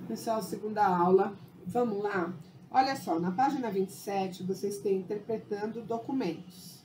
Pessoal, segunda aula, vamos lá? Olha só, na página 27, vocês têm interpretando documentos.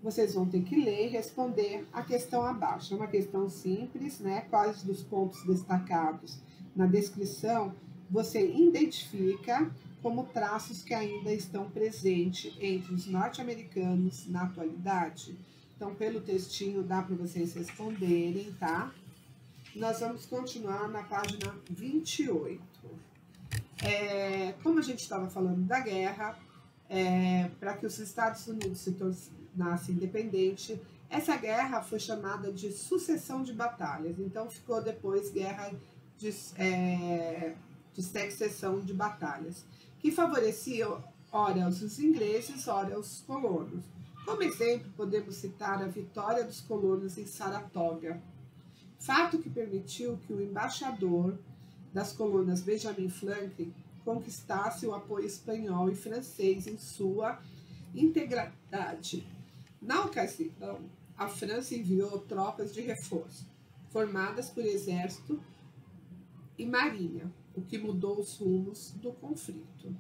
Vocês vão ter que ler e responder a questão abaixo. É uma questão simples, né? Quais dos pontos destacados na descrição você identifica como traços que ainda estão presentes entre os norte-americanos na atualidade? Então, pelo textinho, dá para vocês responderem, tá? Nós vamos continuar na página 28. Como a gente estava falando da guerra, para que os Estados Unidos se tornassem independente, essa guerra foi chamada de sucessão de batalhas. Então, ficou depois guerra de sucessão de batalhas, que favoreciam, ora, os ingleses, ora, os colonos. Como exemplo, podemos citar a vitória dos colonos em Saratoga, fato que permitiu que o embaixador das colônias Benjamin Franklin conquistasse o apoio espanhol e francês em sua integralidade. Na ocasião, a França enviou tropas de reforço, formadas por exército e marinha, o que mudou os rumos do conflito.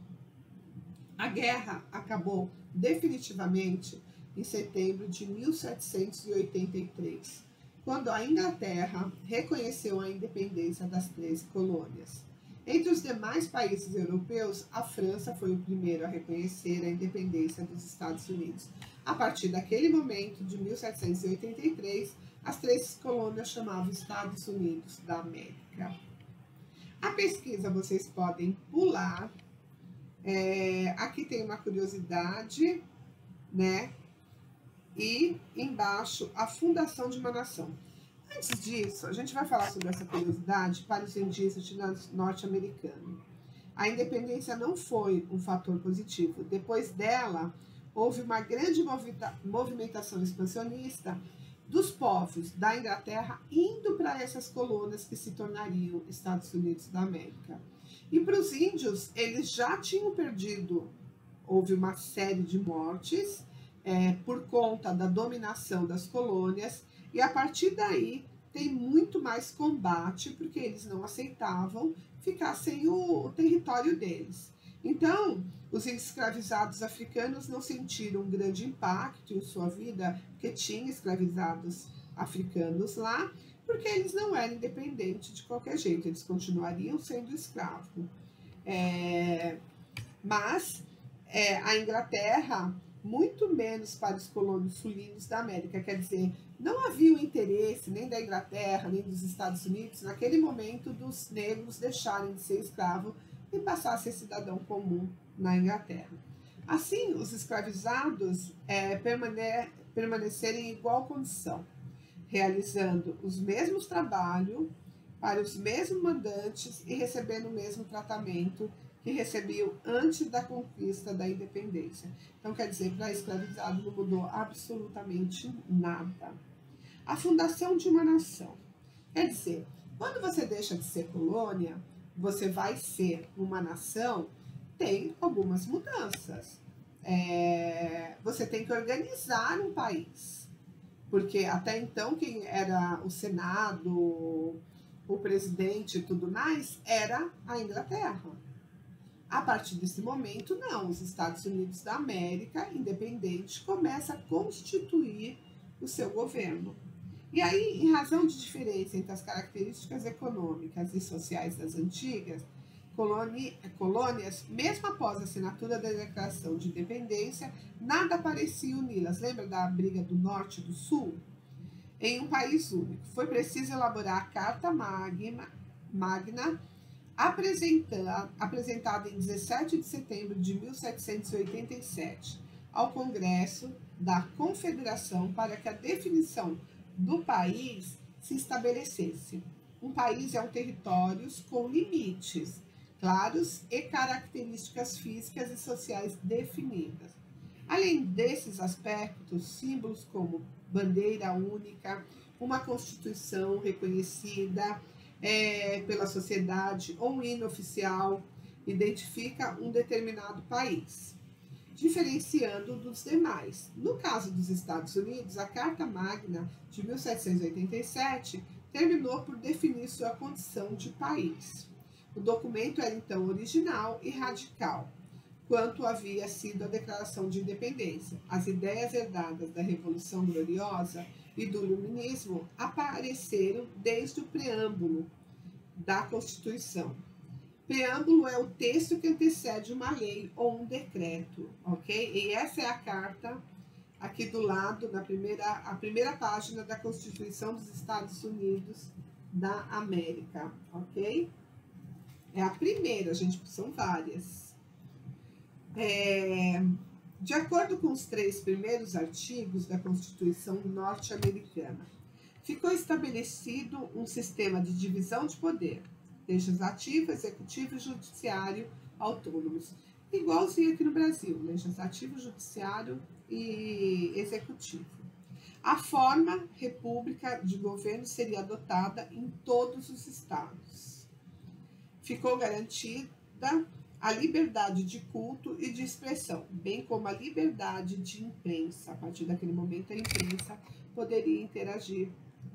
A guerra acabou definitivamente em setembro de 1783, quando a Inglaterra reconheceu a independência das 13 colônias. Entre os demais países europeus, a França foi o primeiro a reconhecer a independência dos Estados Unidos. A partir daquele momento, de 1783, as 13 colônias chamavam Estados Unidos da América. A pesquisa vocês podem pular. Aqui tem uma curiosidade, né? E embaixo, a fundação de uma nação. Antes disso, a gente vai falar sobre essa curiosidade para os indígenas norte-americanos. A independência não foi um fator positivo. Depois dela, houve uma grande movimentação expansionista dos povos da Inglaterra indo para essas colônias que se tornariam Estados Unidos da América. E para os índios, eles já tinham perdido, houve uma série de mortes, por conta da dominação das colônias, e a partir daí tem muito mais combate, porque eles não aceitavam ficar sem o território deles. Então, os escravizados africanos não sentiram um grande impacto em sua vida, porque tinha escravizados africanos lá, porque eles não eram independentes de qualquer jeito, eles continuariam sendo escravos. Mas a Inglaterra, muito menos para os colonos sulinos da América, quer dizer, não havia o interesse nem da Inglaterra, nem dos Estados Unidos, naquele momento, dos negros deixarem de ser escravos e passar a ser cidadão comum na Inglaterra. Assim, os escravizados permaneceram em igual condição, realizando os mesmos trabalhos para os mesmos mandantes e recebendo o mesmo tratamento que recebiam antes da conquista da independência. Então, quer dizer, para escravizado não mudou absolutamente nada. A fundação de uma nação. Quer dizer, quando você deixa de ser colônia, você vai ser uma nação, tem algumas mudanças. Você tem que organizar um país. Porque até então, quem era o Senado, o presidente e tudo mais, era a Inglaterra. A partir desse momento, não, os Estados Unidos da América, independente, começa a constituir o seu governo. E aí, em razão de diferença entre as características econômicas e sociais das antigas colônias, mesmo após a assinatura da Declaração de Independência, nada parecia uni-las. Lembra da briga do Norte e do Sul? Em um país único. Foi preciso elaborar a Carta Magna, apresentada em 17 de setembro de 1787 ao Congresso da Confederação para que a definição do país se estabelecesse. Um país é um território com limites claros e características físicas e sociais definidas. Além desses aspectos, símbolos como bandeira única, uma constituição reconhecida pela sociedade ou um hino oficial identifica um determinado país, diferenciando dos demais. No caso dos Estados Unidos, a Carta Magna de 1787 terminou por definir sua condição de país. O documento era então original e radical, quanto havia sido a Declaração de Independência. As ideias herdadas da Revolução Gloriosa e do Iluminismo apareceram desde o preâmbulo da Constituição. Preâmbulo é o texto que antecede uma lei ou um decreto, ok? E essa é a carta aqui do lado, a primeira página da Constituição dos Estados Unidos da América, ok? É a primeira, gente, são várias. De acordo com os 3 primeiros artigos da Constituição norte-americana, ficou estabelecido um sistema de divisão de poder, legislativo, executivo e judiciário autônomos, igualzinho aqui no Brasil, legislativo, judiciário e executivo. A forma república de governo seria adotada em todos os estados. Ficou garantida a liberdade de culto e de expressão, bem como a liberdade de imprensa. A partir daquele momento, a imprensa poderia interagir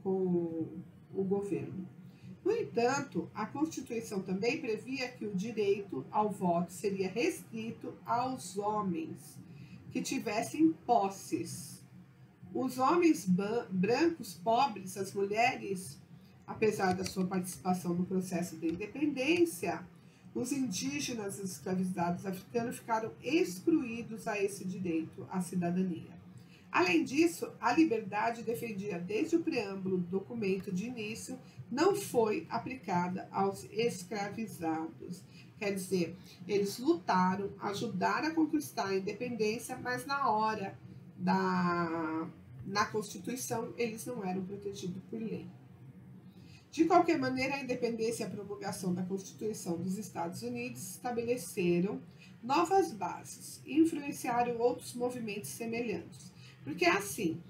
com o governo. No entanto, a Constituição também previa que o direito ao voto seria restrito aos homens que tivessem posses. Os homens brancos, pobres, as mulheres, apesar da sua participação no processo de independência, os indígenas e os escravizados africanos ficaram excluídos a esse direito à cidadania. Além disso, a liberdade defendida desde o preâmbulo do documento de início não foi aplicada aos escravizados. Quer dizer, eles lutaram, ajudaram a conquistar a independência, mas na hora na Constituição eles não eram protegidos por lei. De qualquer maneira, a independência e a promulgação da Constituição dos Estados Unidos estabeleceram novas bases e influenciaram outros movimentos semelhantes. Porque é assim,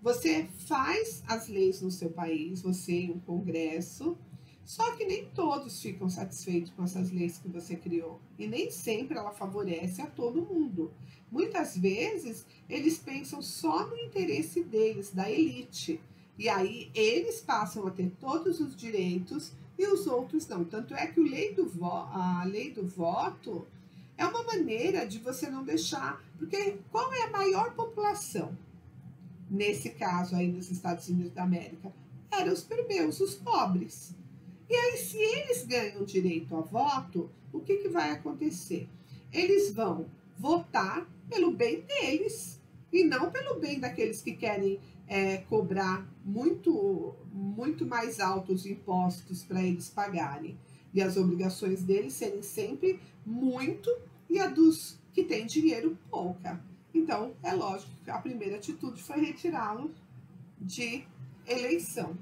você faz as leis no seu país, você e um congresso, só que nem todos ficam satisfeitos com essas leis que você criou. E nem sempre ela favorece a todo mundo. Muitas vezes, eles pensam só no interesse deles, da elite. E aí, eles passam a ter todos os direitos e os outros não. Tanto é que a lei do voto é uma maneira de você não deixar... Porque qual é a maior população? Nesse caso aí dos Estados Unidos da América, eram os plebeus, os pobres. E aí, se eles ganham direito a voto, o que vai acontecer? Eles vão votar pelo bem deles e não pelo bem daqueles que querem cobrar muito mais altos impostos para eles pagarem. E as obrigações deles serem sempre muito e a dos que têm dinheiro pouca. Então, é lógico que a primeira atitude foi retirá-lo de eleição.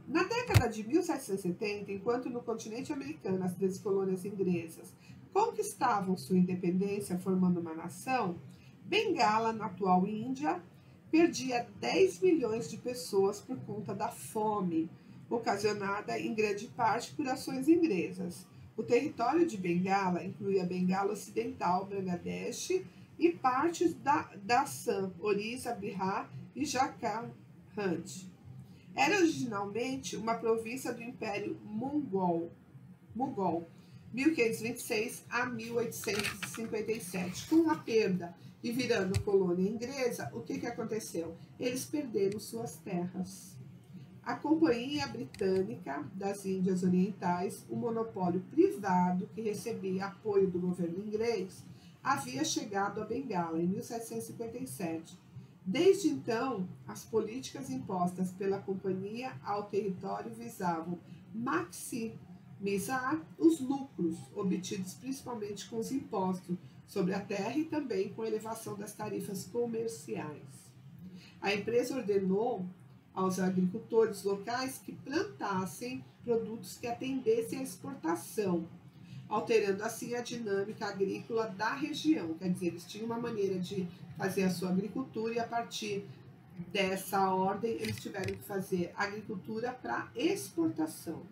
Na década de 1770, enquanto no continente americano as 13 colônias inglesas conquistavam sua independência formando uma nação, Bengala, na atual Índia, perdia 10 milhões de pessoas por conta da fome, ocasionada em grande parte por ações inglesas. O território de Bengala incluía Bengala Ocidental, Bangladesh e partes da Assam, Orissa, Bihar e Jharkhand. Era originalmente uma província do Império Mongol, 1526 a 1857. Com a perda e virando colônia inglesa, o que aconteceu? Eles perderam suas terras. A Companhia Britânica das Índias Orientais, um monopólio privado que recebia apoio do governo inglês, havia chegado a Bengala em 1757. Desde então, as políticas impostas pela companhia ao território visavam maximizar os lucros obtidos principalmente com os impostos sobre a terra e também com a elevação das tarifas comerciais. A empresa ordenou aos agricultores locais que plantassem produtos que atendessem à exportação, alterando assim a dinâmica agrícola da região. Quer dizer, eles tinham uma maneira de fazer a sua agricultura e a partir dessa ordem eles tiveram que fazer agricultura para exportação.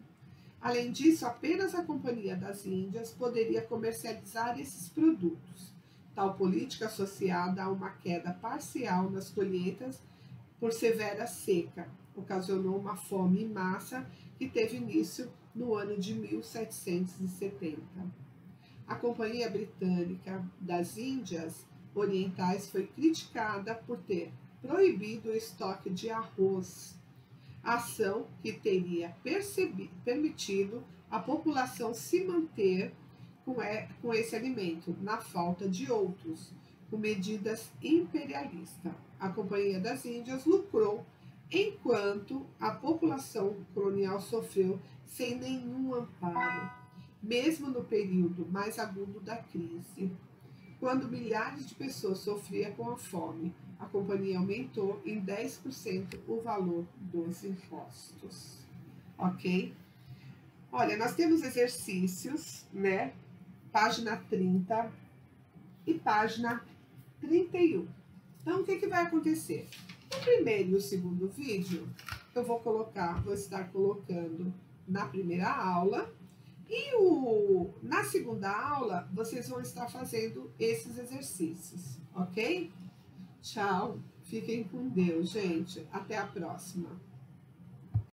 Além disso, apenas a Companhia das Índias poderia comercializar esses produtos. Tal política associada a uma queda parcial nas colheitas por severa seca ocasionou uma fome em massa que teve início no ano de 1770. A Companhia Britânica das Índias Orientais foi criticada por ter proibido o estoque de arroz, ação que teria permitido a população se manter com esse alimento, na falta de outros, com medidas imperialistas. A Companhia das Índias lucrou, enquanto a população colonial sofreu sem nenhum amparo, mesmo no período mais agudo da crise. Quando milhares de pessoas sofriam com a fome, a companhia aumentou em 10% o valor dos impostos. Ok? Olha, nós temos exercícios, né? Página 30 e página 31. Então, o que vai acontecer? No primeiro e o segundo vídeo, eu vou estar colocando na primeira aula, e na segunda aula, vocês vão estar fazendo esses exercícios, ok? Tchau, fiquem com Deus, gente. Até a próxima.